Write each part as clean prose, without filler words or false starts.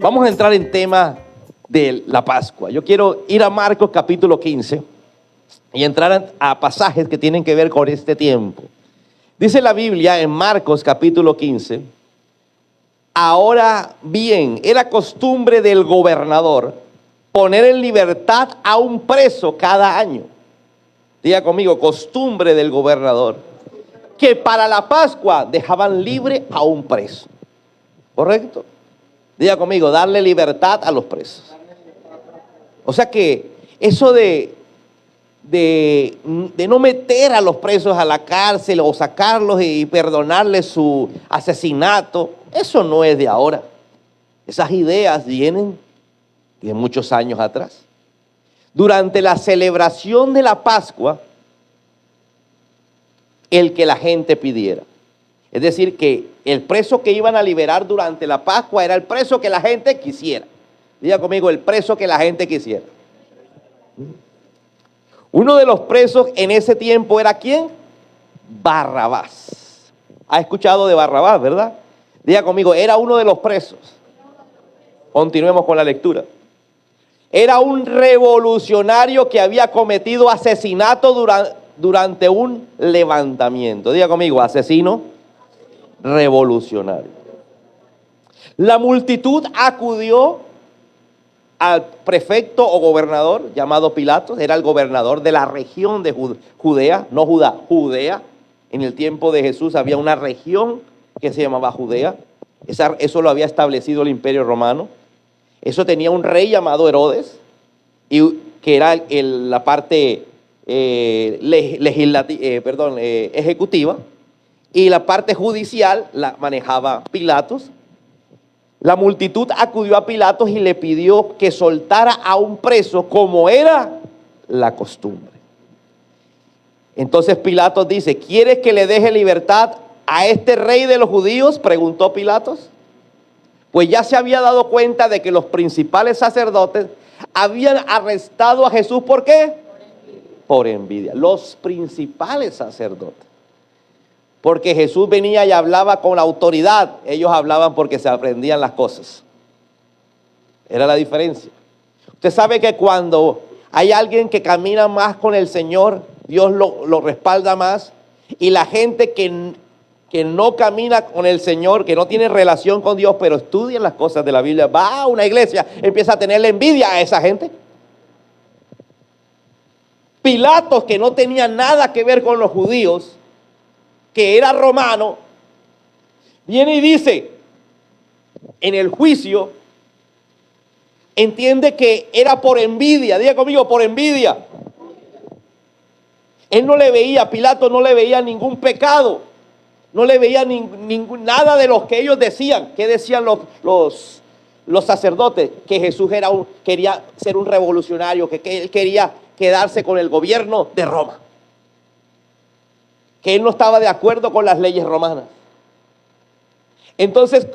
Vamos a entrar en tema de la Pascua. Yo quiero ir a Marcos capítulo 15 y entrar a pasajes que tienen que ver con este tiempo. Dice la Biblia en Marcos capítulo 15, ahora bien, era costumbre del gobernador poner en libertad a un preso cada año. Diga conmigo, costumbre del gobernador, que para la Pascua dejaban libre a un preso. ¿Correcto? Diga conmigo, darle libertad a los presos. O sea que eso de no meter a los presos a la cárcel o sacarlos y perdonarles su asesinato, eso no es de ahora. Esas ideas vienen de muchos años atrás. Durante la celebración de la Pascua, el que la gente pidiera. Es decir, que el preso que iban a liberar durante la Pascua era el preso que la gente quisiera. Diga conmigo, el preso que la gente quisiera. Uno de los presos en ese tiempo era ¿quién? Barrabás. ¿Ha escuchado de Barrabás, verdad? Diga conmigo, era uno de los presos. Continuemos con la lectura. Era un revolucionario que había cometido asesinato durante un levantamiento. Diga conmigo, asesino revolucionario. La multitud acudió al prefecto o gobernador llamado Pilatos. Era el gobernador de la región de Judea, no Judá, Judea. En el tiempo de Jesús había una región que se llamaba Judea. Eso lo había establecido el Imperio Romano. Eso tenía un rey llamado Herodes, que era la parte ejecutiva, y la parte judicial la manejaba Pilatos. La multitud acudió a Pilatos y le pidió que soltara a un preso como era la costumbre. Entonces Pilatos dice, ¿quieres que le deje libertad a este rey de los judíos? Preguntó Pilatos. Pues ya se había dado cuenta de que los principales sacerdotes habían arrestado a Jesús. ¿Por qué? Por envidia. Los principales sacerdotes. Porque Jesús venía y hablaba con autoridad. Ellos hablaban porque se aprendían las cosas. Era la diferencia. Usted sabe que cuando hay alguien que camina más con el Señor, Dios lo respalda más. Y la gente que no camina con el Señor, que no tiene relación con Dios, pero estudia las cosas de la Biblia, va a una iglesia, empieza a tenerle envidia a esa gente. Pilatos, que no tenía nada que ver con los judíos, que era romano, viene y dice, en el juicio, entiende que era por envidia. Diga conmigo, por envidia. Él no le veía, Pilato no le veía ningún pecado. No le veía nada de lo que ellos decían. ¿Qué decían los sacerdotes? Que Jesús quería ser un revolucionario, que él quería quedarse con el gobierno de Roma. Que él no estaba de acuerdo con las leyes romanas. Entonces,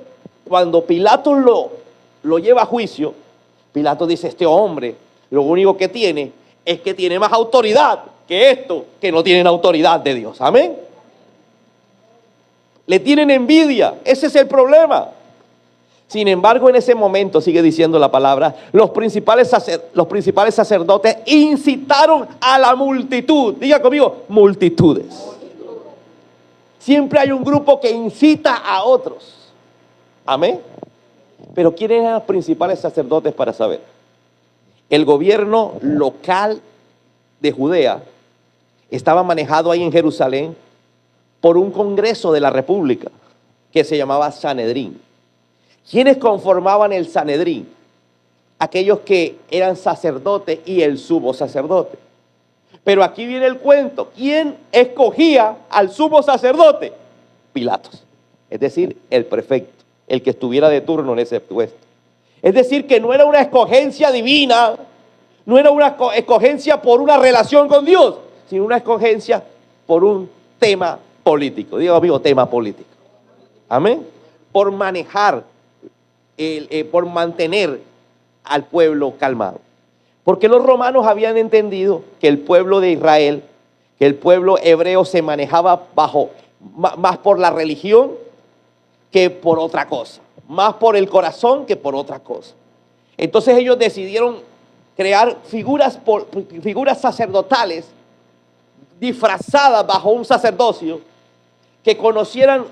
cuando Pilato lo lleva a juicio, Pilato dice, este hombre, lo único que tiene es que tiene más autoridad que esto, que no tienen autoridad de Dios. Amén. Le tienen envidia, ese es el problema. Sin embargo, en ese momento, sigue diciendo la palabra, los principales sacerdotes incitaron a la multitud. Diga conmigo, multitudes. Siempre hay un grupo que incita a otros. Amén. Pero ¿quiénes eran los principales sacerdotes para saber? El gobierno local de Judea estaba manejado ahí en Jerusalén por un congreso de la república que se llamaba Sanedrín. ¿Quiénes conformaban el Sanedrín? Aquellos que eran sacerdotes y el sumo sacerdote. Pero aquí viene el cuento. ¿Quién escogía al sumo sacerdote? Pilatos. Es decir, el prefecto, el que estuviera de turno en ese puesto. Es decir, que no era una escogencia divina, no era una escogencia por una relación con Dios, sino una escogencia por un tema político. Digo, amigo, tema político. Amén. Por manejar, por mantener al pueblo calmado. Porque los romanos habían entendido que el pueblo de Israel, que el pueblo hebreo se manejaba más por la religión que por otra cosa. más por el corazón que por otra cosa. Entonces ellos decidieron crear figuras sacerdotales disfrazadas bajo un sacerdocio, que conocieran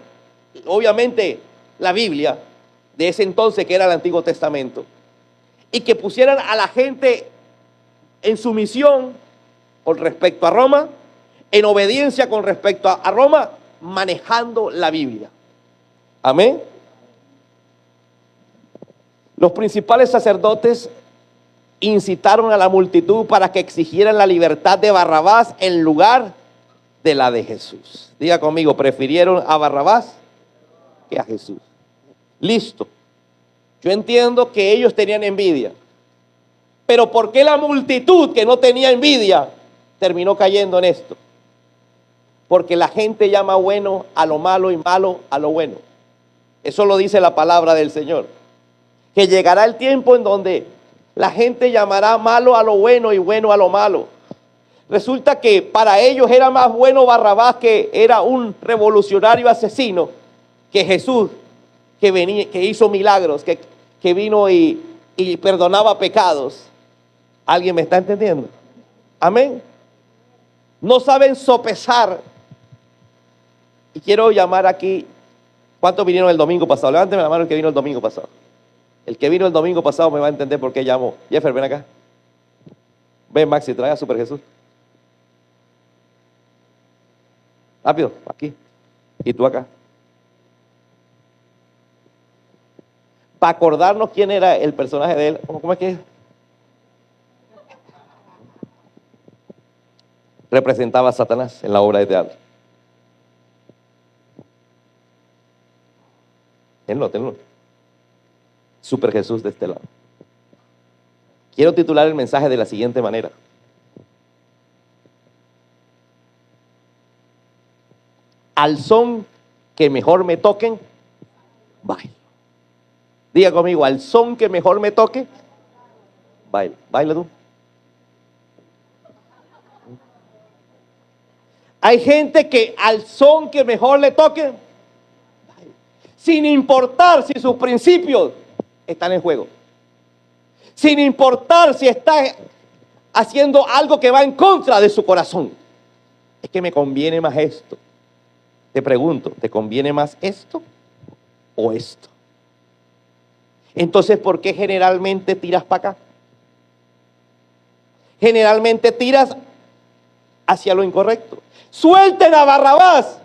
obviamente la Biblia de ese entonces, que era el Antiguo Testamento, y que pusieran a la gente en sumisión con respecto a Roma, en obediencia con respecto a Roma, manejando la Biblia. Amén. Los principales sacerdotes incitaron a la multitud para que exigieran la libertad de Barrabás en lugar de la de Jesús. Diga conmigo, prefirieron a Barrabás que a Jesús. Listo. Yo entiendo que ellos tenían envidia, pero ¿por qué la multitud que no tenía envidia terminó cayendo en esto? Porque la gente llama bueno a lo malo y malo a lo bueno. Eso lo dice la palabra del Señor. Que llegará el tiempo en donde la gente llamará malo a lo bueno y bueno a lo malo. Resulta que para ellos era más bueno Barrabás, que era un revolucionario asesino, que Jesús, que hizo milagros, que vino y perdonaba pecados. ¿Alguien me está entendiendo? Amén. No saben sopesar. Y quiero llamar aquí, ¿cuántos vinieron el domingo pasado? Levánteme la mano el que vino el domingo pasado. El que vino el domingo pasado me va a entender por qué llamo. Jeffer, ven acá. Ven, Maxi, trae a Super Jesús. Rápido, aquí. Y tú acá. Para acordarnos quién era el personaje de él. ¿Cómo es que es? Representaba a Satanás en la obra de teatro. Tenlo. Super Jesús de este lado. Quiero titular el mensaje de la siguiente manera. Al son que mejor me toquen, bailo. Diga conmigo, al son que mejor me toque, bailo. Baila tú. Hay gente que al son que mejor le toque, baila, sin importar si sus principios están en juego, sin importar si está haciendo algo que va en contra de su corazón. Es que me conviene más esto. Te pregunto, ¿te conviene más esto o esto? Entonces, ¿por qué generalmente tiras para acá? Generalmente tiras hacia lo incorrecto. Suelten a Barrabás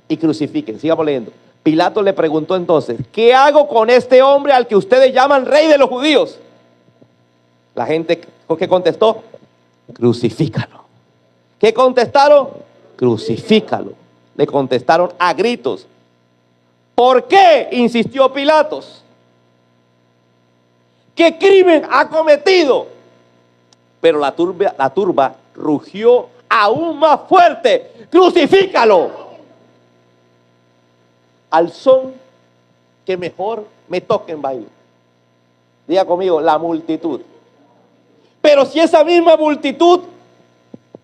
y crucifiquen. Sigamos leyendo. Pilato le preguntó entonces, ¿qué hago con este hombre al que ustedes llaman rey de los judíos? La gente, ¿qué contestó? Crucifícalo. ¿Qué contestaron? Crucifícalo. Le contestaron a gritos. ¿Por qué? Insistió Pilatos. ¿Qué crimen ha cometido? Pero la turba rugió aún más fuerte. ¡Crucifícalo! Al son que mejor me toquen baile. Diga conmigo, la multitud. Pero si esa misma multitud,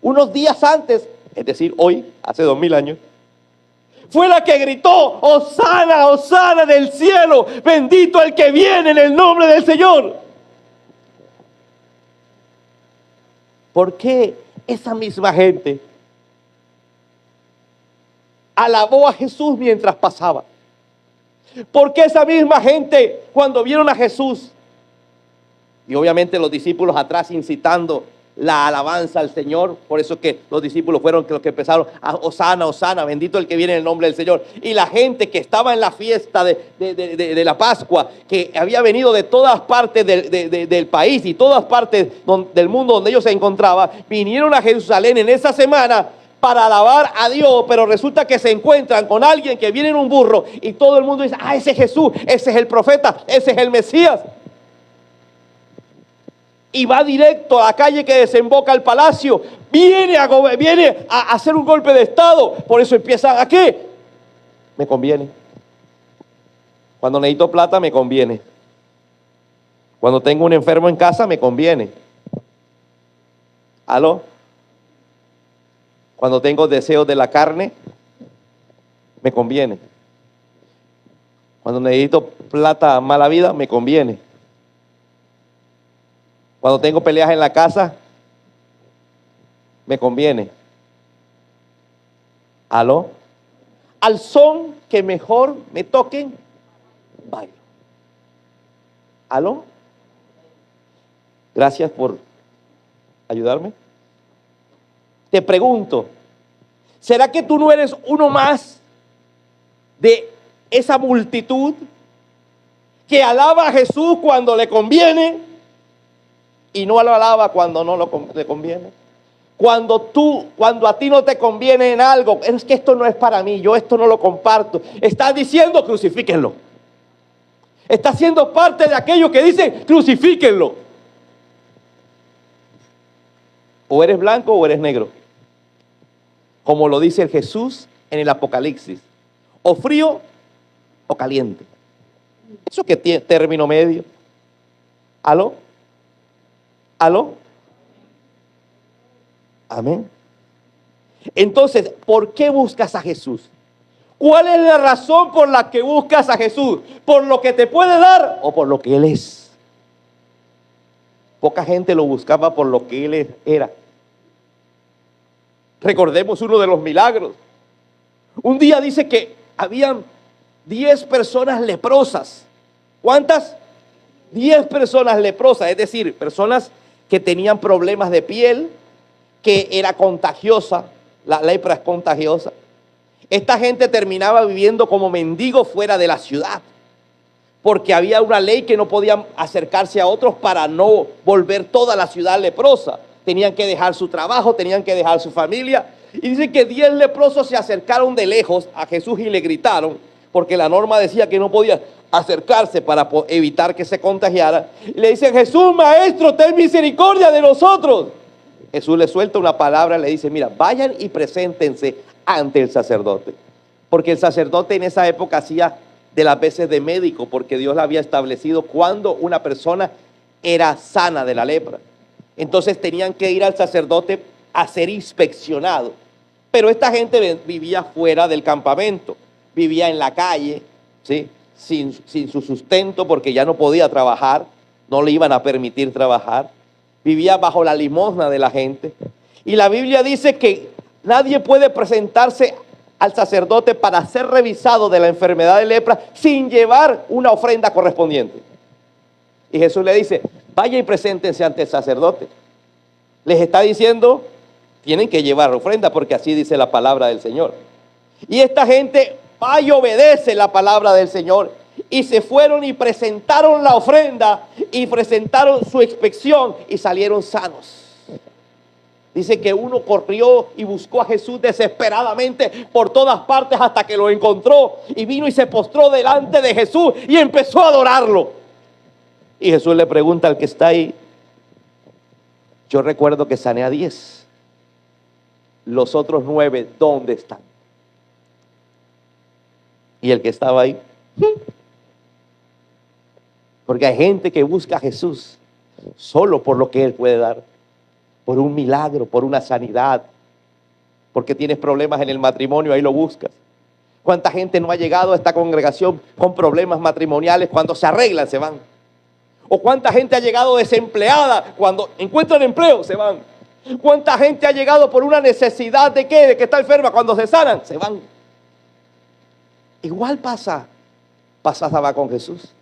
unos días antes, es decir, hoy, hace 2000 años, fue la que gritó, Hosana, Hosana del cielo, bendito el que viene en el nombre del Señor. ¿Por qué esa misma gente alabó a Jesús mientras pasaba? ¿Por qué esa misma gente, cuando vieron a Jesús, y obviamente los discípulos atrás incitando la alabanza al Señor, por eso que los discípulos fueron los que empezaron a Hosana, Hosana, bendito el que viene en el nombre del Señor, y la gente que estaba en la fiesta de la Pascua, que había venido de todas partes del país y todas partes del mundo donde ellos se encontraban, vinieron a Jerusalén en esa semana para alabar a Dios, pero resulta que se encuentran con alguien que viene en un burro y todo el mundo dice, ese es Jesús, ese es el profeta, ese es el Mesías. Y va directo a la calle que desemboca al palacio. Viene a hacer un golpe de estado. Por eso empieza ¿a qué? Me conviene. Cuando necesito plata, me conviene. Cuando tengo un enfermo en casa, me conviene. ¿Aló? Cuando tengo deseos de la carne, me conviene. Cuando necesito plata mala vida, me conviene. Cuando tengo peleas en la casa, me conviene. ¿Aló? Al son que mejor me toquen, bailo. ¿Aló? Gracias por ayudarme. Te pregunto, ¿será que tú no eres uno más de esa multitud que alaba a Jesús cuando le conviene y no lo alaba cuando no le conviene? Cuando a ti no te conviene en algo, es que esto no es para mí, yo esto no lo comparto. Estás diciendo crucifíquenlo. Estás siendo parte de aquellos que dicen crucifíquenlo. O eres blanco o eres negro. Como lo dice el Jesús en el Apocalipsis. O frío o caliente. ¿Eso qué término medio? ¿Aló? ¿Aló? Amén. Entonces, ¿por qué buscas a Jesús? ¿Cuál es la razón por la que buscas a Jesús? ¿Por lo que te puede dar o por lo que Él es? Poca gente lo buscaba por lo que Él era. Recordemos uno de los milagros. Un día dice que habían 10 personas leprosas. ¿Cuántas? 10 personas leprosas, es decir, personas que tenían problemas de piel, que era contagiosa, la lepra es contagiosa. Esta gente terminaba viviendo como mendigos fuera de la ciudad, porque había una ley que no podían acercarse a otros para no volver toda la ciudad leprosa. Tenían que dejar su trabajo, tenían que dejar su familia. Y dice que 10 leprosos se acercaron de lejos a Jesús y le gritaron, porque la norma decía que no podía acercarse para evitar que se contagiara. Y le dicen: Jesús, maestro, ten misericordia de nosotros. Jesús le suelta una palabra, le dice: mira, vayan y preséntense ante el sacerdote. Porque el sacerdote en esa época hacía de las veces de médico, porque Dios le había establecido cuando una persona era sana de la lepra. Entonces tenían que ir al sacerdote a ser inspeccionado. Pero esta gente vivía fuera del campamento, vivía en la calle, ¿sí? sin su sustento, porque ya no podía trabajar, no le iban a permitir trabajar. Vivía bajo la limosna de la gente. Y la Biblia dice que nadie puede presentarse al sacerdote para ser revisado de la enfermedad de lepra sin llevar una ofrenda correspondiente. Y Jesús le dice: vaya y preséntense ante el sacerdote. Les está diciendo, tienen que llevar ofrenda, porque así dice la palabra del Señor. Y esta gente va y obedece la palabra del Señor. Y se fueron y presentaron la ofrenda y presentaron su inspección y salieron sanos. Dice que uno corrió y buscó a Jesús desesperadamente por todas partes hasta que lo encontró. Y vino y se postró delante de Jesús y empezó a adorarlo. Y Jesús le pregunta al que está ahí: yo recuerdo que sané a 10. Los otros 9, ¿dónde están? Y el que estaba ahí, porque hay gente que busca a Jesús solo por lo que Él puede dar, por un milagro, por una sanidad, porque tienes problemas en el matrimonio, ahí lo buscas. ¿Cuánta gente no ha llegado a esta congregación con problemas matrimoniales? Cuando se arreglan, se van. ¿O cuánta gente ha llegado desempleada? Cuando encuentran empleo, se van. ¿Cuánta gente ha llegado por una necesidad de qué? De que está enferma. Cuando se sanan, se van. Igual pasaba con Jesús.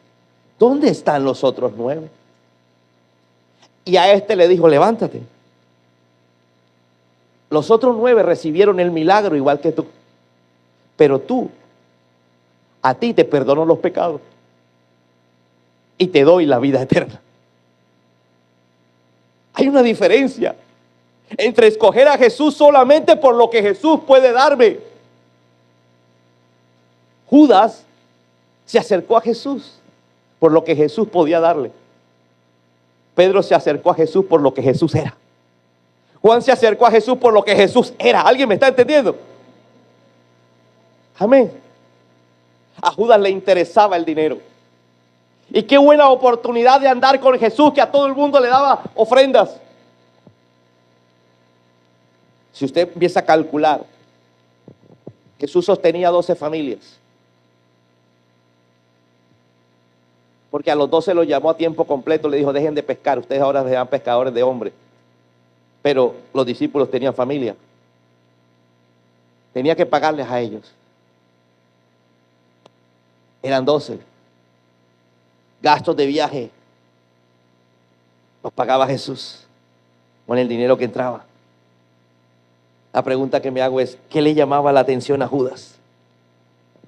¿Dónde están los otros 9? Y a este le dijo: levántate. Los otros 9 recibieron el milagro igual que tú. Pero a ti te perdono los pecados y te doy la vida eterna. Hay una diferencia entre escoger a Jesús solamente por lo que Jesús puede darme. Judas se acercó a Jesús por lo que Jesús podía darle. Pedro se acercó a Jesús por lo que Jesús era. Juan se acercó a Jesús por lo que Jesús era. ¿Alguien me está entendiendo? Amén. A Judas le interesaba el dinero. Y qué buena oportunidad de andar con Jesús, que a todo el mundo le daba ofrendas. Si usted empieza a calcular, Jesús sostenía 12 familias. Porque a los 12 los llamó a tiempo completo, le dijo, dejen de pescar, ustedes ahora serán pescadores de hombres. Pero los discípulos tenían familia. Tenía que pagarles a ellos. Eran 12. Gastos de viaje los pagaba Jesús con el dinero que entraba. La pregunta que me hago es, ¿qué le llamaba la atención a Judas?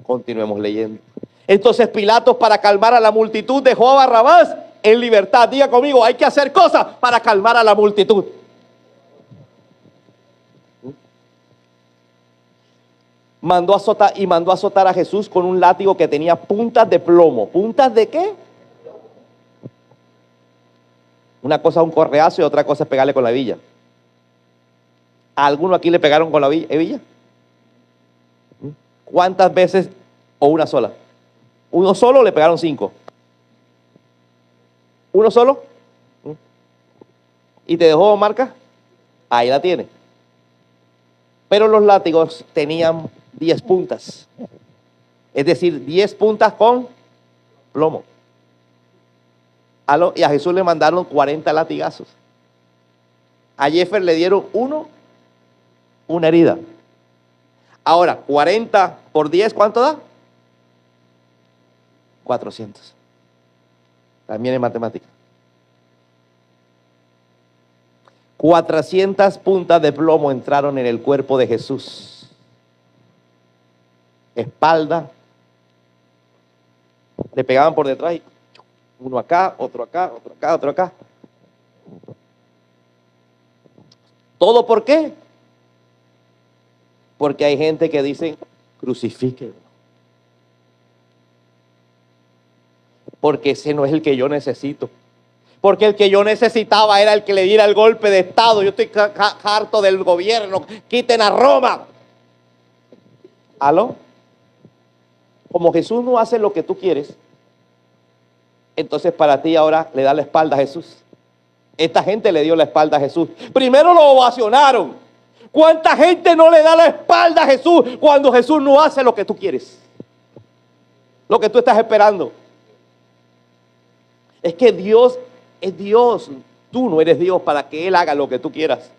Continuemos leyendo. Entonces Pilatos, para calmar a la multitud, dejó a Barrabás en libertad. Diga conmigo, hay que hacer cosas para calmar a la multitud. Mandó a azotar a Jesús con un látigo que tenía puntas de plomo. ¿Puntas de qué? Una cosa es un correazo y otra cosa es pegarle con la hebilla. ¿A alguno aquí le pegaron con la hebilla? ¿Cuántas veces o una sola? ¿Uno solo o le pegaron 5? ¿Uno solo? ¿Y te dejó marca? Ahí la tiene. Pero los látigos tenían 10 puntas. Es decir, 10 puntas con plomo. Y a Jesús le mandaron 40 latigazos. A Jeffer le dieron una herida. Ahora, 40 por 10, ¿cuánto da? 400. También en matemática. 400 puntas de plomo entraron en el cuerpo de Jesús. Espalda. Le pegaban por detrás y uno acá, otro acá, otro acá, otro acá. ¿Todo por qué? Porque hay gente que dice, crucifíquenlo. Porque ese no es el que yo necesito. Porque el que yo necesitaba era el que le diera el golpe de estado. Yo estoy harto del gobierno. Quiten a Roma. ¿Aló? Como Jesús no hace lo que tú quieres, entonces para ti ahora le da la espalda a Jesús. Esta gente le dio la espalda a Jesús. Primero lo ovacionaron. ¿Cuánta gente no le da la espalda a Jesús cuando Jesús no hace lo que tú quieres? Lo que tú estás esperando. Es que Dios es Dios. Tú no eres Dios para que Él haga lo que tú quieras.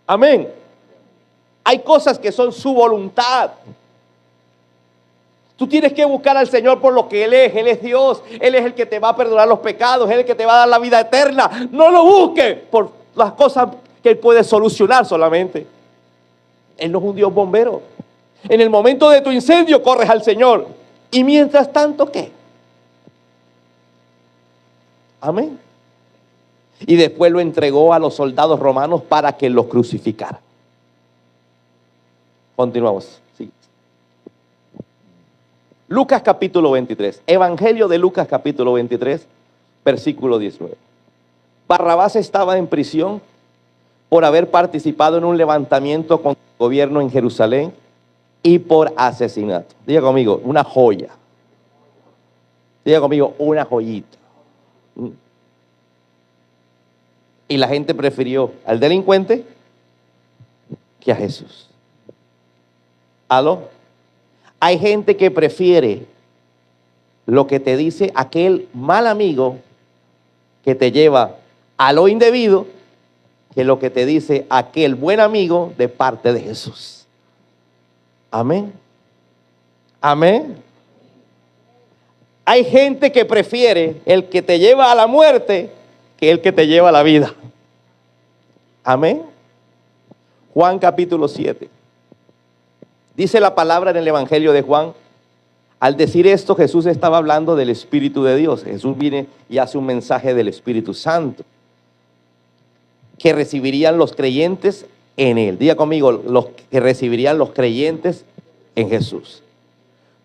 Amén. Hay cosas que son su voluntad. Tú tienes que buscar al Señor por lo que Él es. Él es Dios. Él es el que te va a perdonar los pecados. Él es el que te va a dar la vida eterna. No lo busques por las cosas que Él puede solucionar solamente. Él no es un Dios bombero. En el momento de tu incendio corres al Señor. Y mientras tanto, ¿qué? Amén. Y después lo entregó a los soldados romanos para que los crucificaran. Continuamos. Sí. Lucas capítulo 23. Evangelio de Lucas capítulo 23, versículo 19. Barrabás estaba en prisión por haber participado en un levantamiento contra el gobierno en Jerusalén y por asesinato. Diga conmigo, una joya. Diga conmigo, una joyita. Y la gente prefirió al delincuente que a Jesús. ¿Aló? Hay gente que prefiere lo que te dice aquel mal amigo que te lleva a lo indebido que lo que te dice aquel buen amigo de parte de Jesús. Amén. Amén. Hay gente que prefiere el que te lleva a la muerte que el que te lleva a la vida. Amén. Juan capítulo 7. Dice la palabra en el Evangelio de Juan. Al decir esto, Jesús estaba hablando del Espíritu de Dios. Jesús viene y hace un mensaje del Espíritu Santo que recibirían los creyentes en Él. Diga conmigo, los que recibirían los creyentes en Jesús.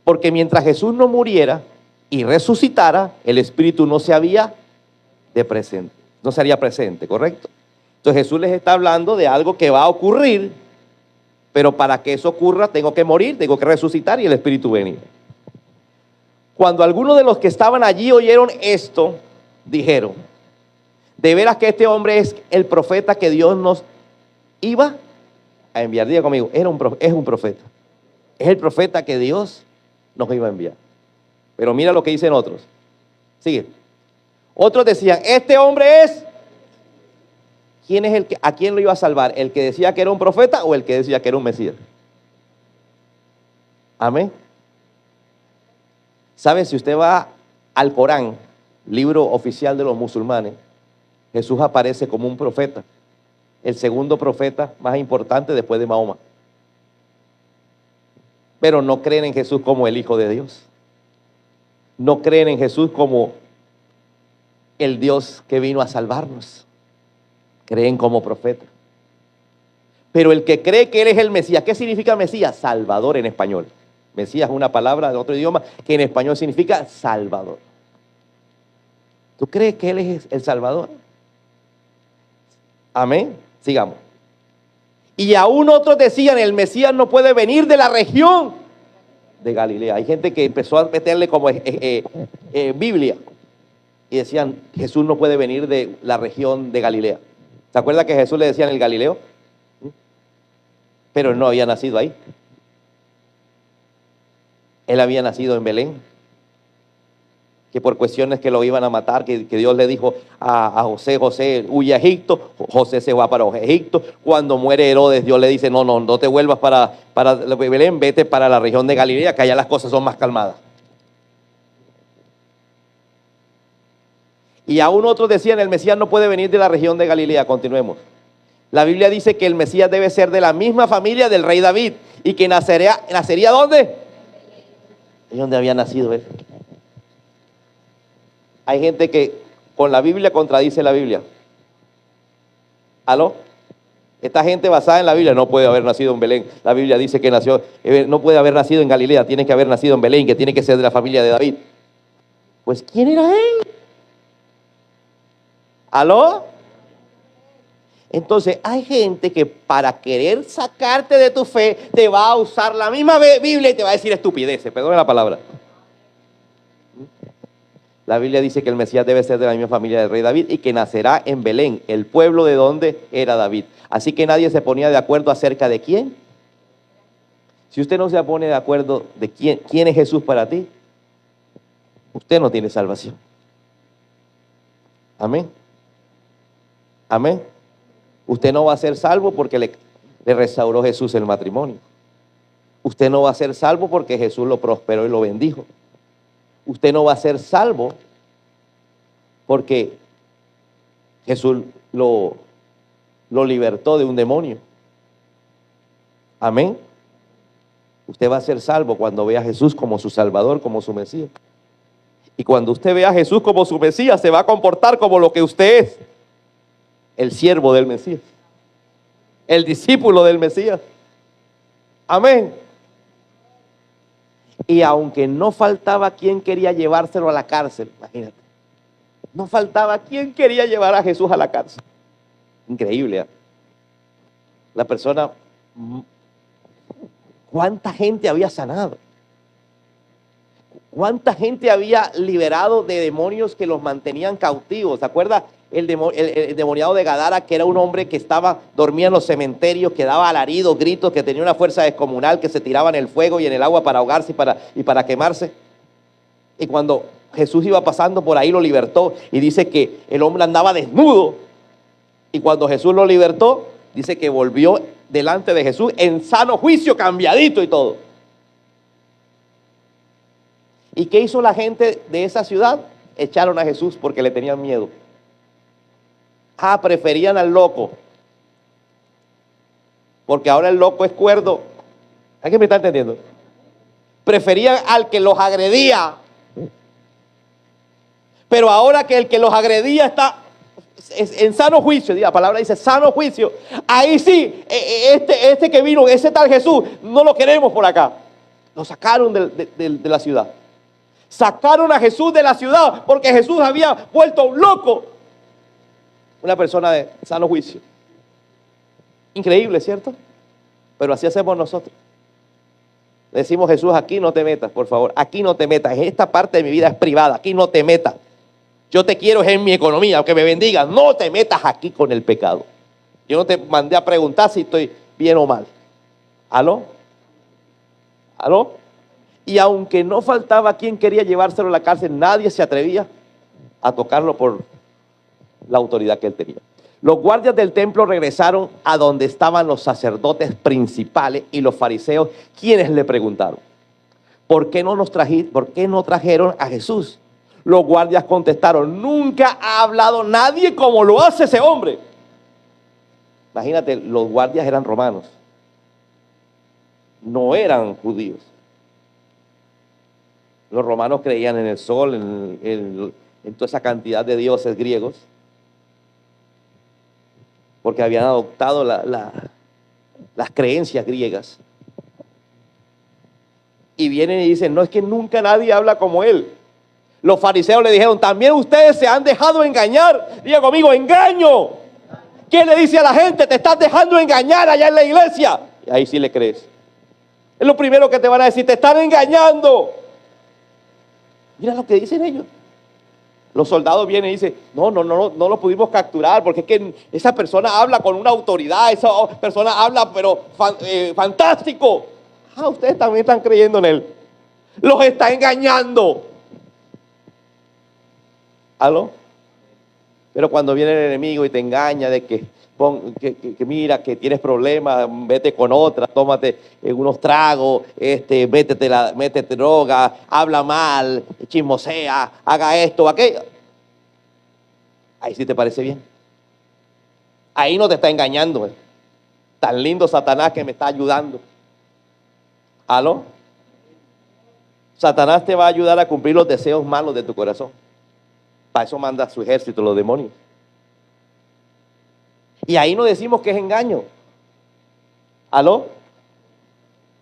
Porque mientras Jesús no muriera y resucitara, el Espíritu no se haría presente, ¿correcto? Entonces Jesús les está hablando de algo que va a ocurrir, pero para que eso ocurra tengo que morir, tengo que resucitar y el Espíritu venir. Cuando algunos de los que estaban allí oyeron esto, dijeron, ¿de veras que este hombre es el profeta que Dios nos iba a enviar? Diga conmigo, es un profeta. Es el profeta que Dios nos iba a enviar. Pero mira lo que dicen otros. Sigue. Otros decían, este hombre es... ¿Quién es el que, a quién lo iba a salvar? ¿El que decía que era un profeta o el que decía que era un Mesías? Amén. ¿Sabe? Si usted va al Corán, libro oficial de los musulmanes, Jesús aparece como un profeta, el segundo profeta más importante después de Mahoma. Pero no creen en Jesús como el Hijo de Dios. No creen en Jesús como el Dios que vino a salvarnos. Creen como profeta. Pero el que cree que Él es el Mesías, ¿qué significa Mesías? Salvador en español. Mesías es una palabra de otro idioma que en español significa Salvador. ¿Tú crees que Él es el Salvador? Amén. Sigamos. Y aún otros decían, el Mesías no puede venir de la región de Galilea. Hay gente que empezó a meterle como Biblia. Y decían, Jesús no puede venir de la región de Galilea. ¿Se acuerda que Jesús le decían el Galileo? Pero no había nacido ahí. Él había nacido en Belén. Que por cuestiones que lo iban a matar, que Dios le dijo a José, José, huye a Egipto. José se va para Egipto. Cuando muere Herodes, Dios le dice, no te vuelvas para Belén, vete para la región de Galilea, que allá las cosas son más calmadas. Y aún otros decían, el Mesías no puede venir de la región de Galilea. Continuemos. La Biblia dice que el Mesías debe ser de la misma familia del rey David y que nacería ¿dónde? ¿Y dónde había nacido él? Hay gente que con la Biblia contradice la Biblia. ¿Aló? Esta gente basada en la Biblia no puede haber nacido en Belén. La Biblia dice que no puede haber nacido en Galilea, tiene que haber nacido en Belén, que tiene que ser de la familia de David. Pues, ¿quién era él? ¿Aló? Entonces, hay gente que para querer sacarte de tu fe, te va a usar la misma Biblia y te va a decir estupideces, perdone la palabra. La Biblia dice que el Mesías debe ser de la misma familia del rey David y que nacerá en Belén, el pueblo de donde era David. Así que nadie se ponía de acuerdo acerca de quién. Si usted no se pone de acuerdo de quién es Jesús para ti, usted no tiene salvación. Amén. Amén. Usted no va a ser salvo porque le restauró Jesús el matrimonio. Usted no va a ser salvo porque Jesús lo prosperó y lo bendijo. Usted no va a ser salvo porque Jesús lo libertó de un demonio. Amén. Usted va a ser salvo cuando vea a Jesús como su Salvador, como su Mesías. Y cuando usted vea a Jesús como su Mesías, se va a comportar como lo que usted es. El siervo del Mesías. El discípulo del Mesías. Amén. Y aunque no faltaba quien quería llevárselo a la cárcel, imagínate. No faltaba quien quería llevar a Jesús a la cárcel. Increíble, ¿eh? La persona, ¿cuánta gente había sanado? ¿Cuánta gente había liberado de demonios que los mantenían cautivos? ¿Se acuerda el demoniado de Gadara, que era un hombre que dormía en los cementerios, que daba alaridos, gritos, que tenía una fuerza descomunal, que se tiraba en el fuego y en el agua para ahogarse y para quemarse? Y cuando Jesús iba pasando por ahí, lo libertó. Y dice que el hombre andaba desnudo. Y cuando Jesús lo libertó, dice que volvió delante de Jesús en sano juicio, cambiadito y todo. ¿Y qué hizo la gente de esa ciudad? Echaron a Jesús porque le tenían miedo. Preferían al loco. Porque ahora el loco es cuerdo. ¿Alguien me está entendiendo? Preferían al que los agredía. Pero ahora que el que los agredía está en sano juicio, la palabra dice sano juicio, ahí sí, este que vino, ese tal Jesús, no lo queremos por acá. Lo sacaron de la ciudad. Sacaron a Jesús de la ciudad porque Jesús había vuelto un loco. Una persona de sano juicio. Increíble, ¿cierto? Pero así hacemos nosotros. Le decimos, Jesús, aquí no te metas, por favor. Aquí no te metas. Esta parte de mi vida es privada. Aquí no te metas. Yo te quiero en mi economía, aunque me bendigas. No te metas aquí con el pecado. Yo no te mandé a preguntar si estoy bien o mal. ¿Aló? ¿Aló? Y aunque no faltaba quien quería llevárselo a la cárcel, nadie se atrevía. a tocarlo por la autoridad que él tenía. Los guardias del templo regresaron a donde estaban los sacerdotes principales y los fariseos, quienes le preguntaron, ¿por qué no trajeron a Jesús? Los guardias contestaron, nunca ha hablado nadie como lo hace ese hombre. Imagínate, los guardias eran romanos, no eran judíos. Los romanos creían en el sol, en toda esa cantidad de dioses griegos, porque habían adoptado las creencias griegas. Y vienen y dicen, no, es que nunca nadie habla como él. Los fariseos le dijeron, también ustedes se han dejado engañar. Diga conmigo, engaño. ¿Qué le dice a la gente? Te estás dejando engañar allá en la iglesia. Y ahí sí le crees. Es lo primero que te van a decir, te están engañando. Mira lo que dicen ellos. Los soldados vienen y dicen, no lo pudimos capturar porque es que esa persona habla con una autoridad, esa persona habla pero fantástico. Ah, ustedes también están creyendo en él. Los está engañando. ¿Aló? Pero cuando viene el enemigo y te engaña de que mira que tienes problemas, vete con otra, tómate unos tragos, métete droga, habla mal, chismosea, haga esto, aquello. Ahí sí te parece bien. Ahí no te está engañando. Tan lindo Satanás que me está ayudando. ¿Aló? Satanás te va a ayudar a cumplir los deseos malos de tu corazón. Para eso manda su ejército, los demonios. Y ahí no decimos que es engaño. ¿Aló?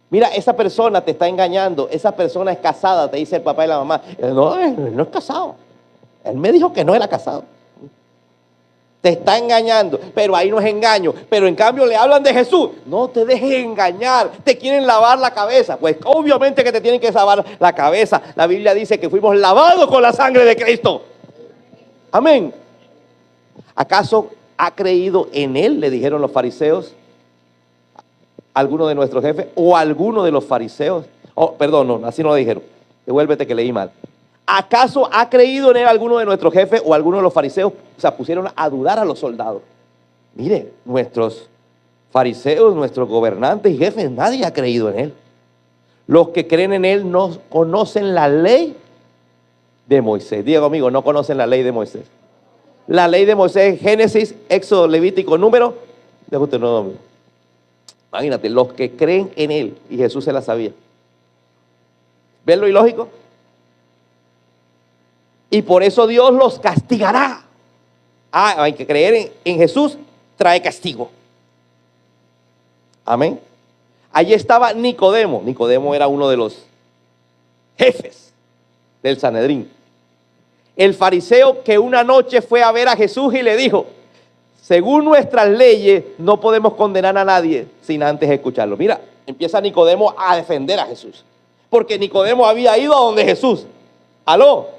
Mira, esa persona te está engañando. Esa persona es casada, te dice el papá y la mamá. No, él no es casado. Él me dijo que no era casado. Te está engañando, pero ahí no es engaño. Pero en cambio le hablan de Jesús. No te dejes engañar. Te quieren lavar la cabeza. Pues obviamente que te tienen que lavar la cabeza. La Biblia dice que fuimos lavados con la sangre de Cristo. Amén. ¿Acaso ha creído en él? Le dijeron los fariseos. ¿Alguno de nuestros jefes? ¿O alguno de los fariseos? Oh, perdón, no, así no lo dijeron. Devuélvete que leí mal. ¿Acaso ha creído en él alguno de nuestros jefes o alguno de los fariseos? O sea, pusieron a dudar a los soldados. Mire, nuestros fariseos, nuestros gobernantes y jefes, nadie ha creído en él. Los que creen en él no conocen la ley de Moisés. Diga conmigo, no conocen la ley de Moisés. La ley de Moisés, Génesis, Éxodo, Levítico, Número, Deuteronomio. Imagínate, los que creen en él, y Jesús se la sabía. ¿Ven lo ilógico? Y por eso Dios los castigará. Hay que creer en Jesús, trae castigo. Amén. Allí estaba Nicodemo. Nicodemo era uno de los jefes del Sanedrín. El fariseo que una noche fue a ver a Jesús y le dijo, según nuestras leyes no podemos condenar a nadie sin antes escucharlo. Mira, empieza Nicodemo a defender a Jesús. Porque Nicodemo había ido a donde Jesús. ¿Aló?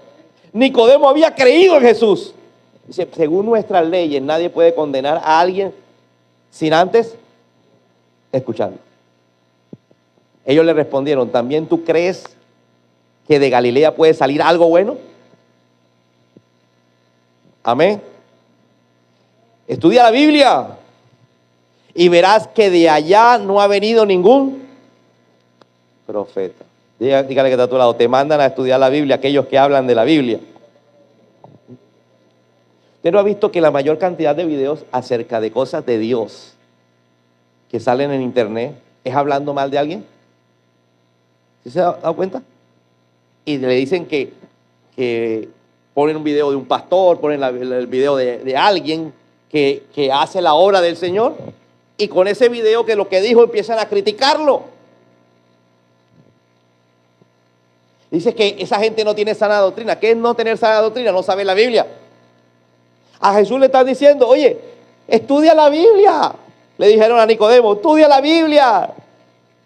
Nicodemo había creído en Jesús. Dice, según nuestras leyes nadie puede condenar a alguien sin antes escucharlo. Ellos le respondieron, ¿también tú crees que de Galilea puede salir algo bueno? Amén. Estudia la Biblia y verás que de allá no ha venido ningún profeta. Dígale que está a tu lado, te mandan a estudiar la Biblia aquellos que hablan de la Biblia. ¿Usted no ha visto que la mayor cantidad de videos acerca de cosas de Dios que salen en internet es hablando mal de alguien? ¿Sí se ha dado cuenta? Y le dicen que ponen un video de un pastor, ponen el video de alguien que hace la obra del Señor, y con ese video que lo que dijo empiezan a criticarlo. Dice que esa gente no tiene sana doctrina. ¿Qué es no tener sana doctrina? No sabe la Biblia. A Jesús le están diciendo, oye, estudia la Biblia. Le dijeron a Nicodemo, estudia la Biblia.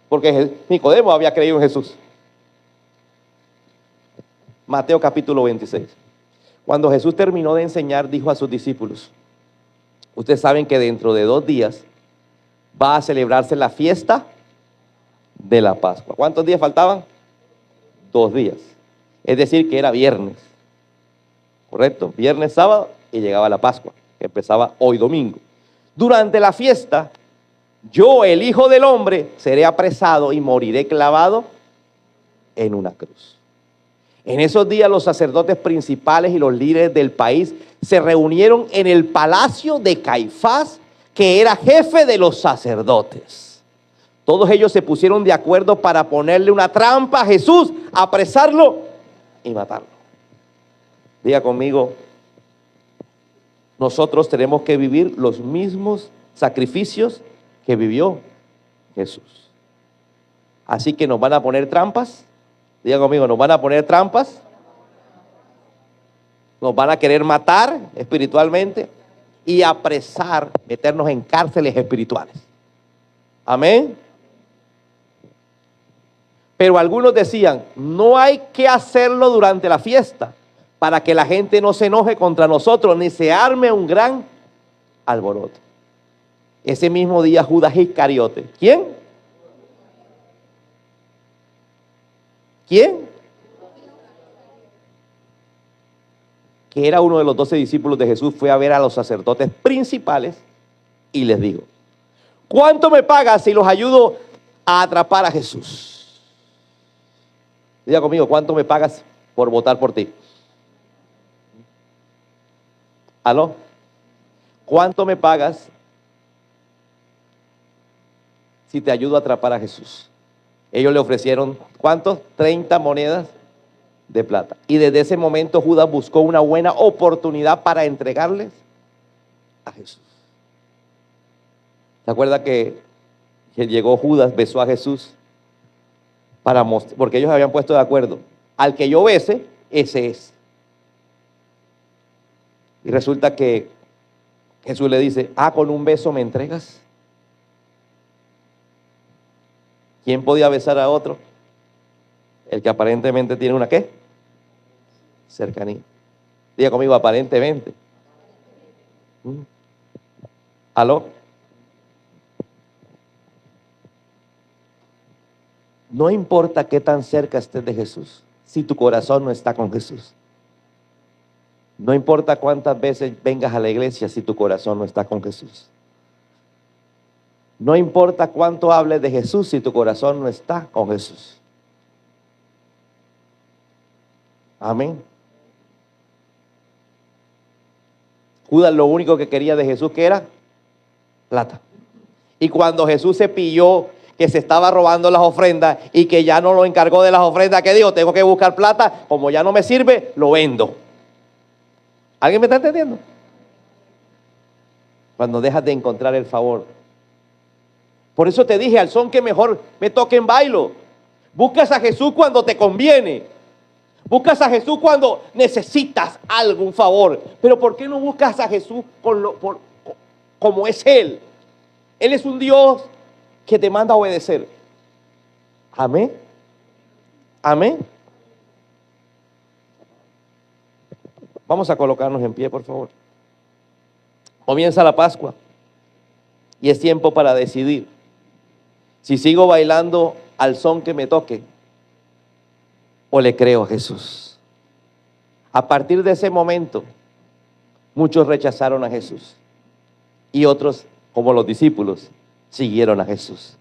Porque Nicodemo había creído en Jesús. Mateo capítulo 26. Cuando Jesús terminó de enseñar, dijo a sus discípulos, ustedes saben que dentro de 2 días va a celebrarse la fiesta de la Pascua. ¿Cuántos días faltaban? 2 días. Es decir, que era viernes. ¿correcto? Viernes, sábado y llegaba la Pascua, que empezaba hoy domingo. Durante la fiesta, yo, el Hijo del Hombre, seré apresado y moriré clavado en una cruz. En esos días los sacerdotes principales y los líderes del país se reunieron en el palacio de Caifás, que era jefe de los sacerdotes. Todos ellos se pusieron de acuerdo para ponerle una trampa a Jesús, apresarlo y matarlo. Diga conmigo, nosotros tenemos que vivir los mismos sacrificios que vivió Jesús. Así que nos van a poner trampas. Diga conmigo, nos van a poner trampas. Nos van a querer matar espiritualmente y apresar, meternos en cárceles espirituales. Amén. Pero algunos decían, no hay que hacerlo durante la fiesta para que la gente no se enoje contra nosotros ni se arme un gran alboroto. Ese mismo día Judas Iscariote. ¿Quién? ¿Quién? Que era uno de los 12 discípulos de Jesús, fue a ver a los sacerdotes principales y les dijo, ¿cuánto me pagas si los ayudo a atrapar a Jesús? Diga conmigo, ¿cuánto me pagas por votar por ti? ¿Aló? ¿Cuánto me pagas si te ayudo a atrapar a Jesús? Ellos le ofrecieron, ¿cuántos? 30 monedas de plata. Y desde ese momento Judas buscó una buena oportunidad para entregarles a Jesús. ¿Se acuerda que llegó Judas, besó a Jesús? Porque ellos habían puesto de acuerdo, al que yo bese, ese es. Y resulta que Jesús le dice, ¿con un beso me entregas? ¿Quién podía besar a otro? El que aparentemente tiene una ¿qué? Cercanía. Diga conmigo, aparentemente. ¿Aló? No importa qué tan cerca estés de Jesús, si tu corazón no está con Jesús. No importa cuántas veces vengas a la iglesia si tu corazón no está con Jesús. No importa cuánto hables de Jesús si tu corazón no está con Jesús. Amén. Judas lo único que quería de Jesús, ¿qué era? Plata. Y cuando Jesús se pilló que se estaba robando las ofrendas y que ya no lo encargó de las ofrendas, ¿qué dijo? Tengo que buscar plata, como ya no me sirve, lo vendo. ¿Alguien me está entendiendo? Cuando dejas de encontrar el favor. Por eso te dije, al son que mejor me toquen bailo. Buscas a Jesús cuando te conviene. Buscas a Jesús cuando necesitas algún favor. Pero ¿por qué no buscas a Jesús como es Él? Él es un Dios que te manda a obedecer. Amén. Amén. Vamos a colocarnos en pie, por favor. Comienza la Pascua y es tiempo para decidir si sigo bailando al son que me toque o le creo a Jesús. A partir de ese momento, muchos rechazaron a Jesús y otros, como los discípulos, siguieron a Jesús.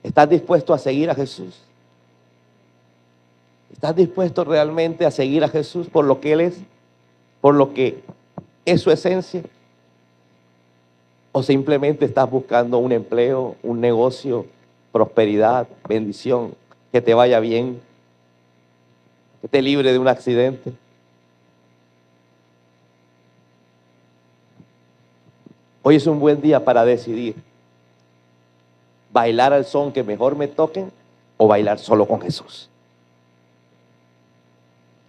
¿Estás dispuesto a seguir a Jesús? ¿Estás dispuesto realmente a seguir a Jesús por lo que Él es? ¿Por lo que es su esencia? ¿O simplemente estás buscando un empleo, un negocio, prosperidad, bendición, que te vaya bien, que te libre de un accidente? Hoy es un buen día para decidir bailar al son que mejor me toquen o bailar solo con Jesús.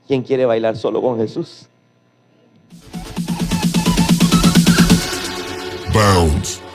¿Quién quiere bailar solo con Jesús? Bounce.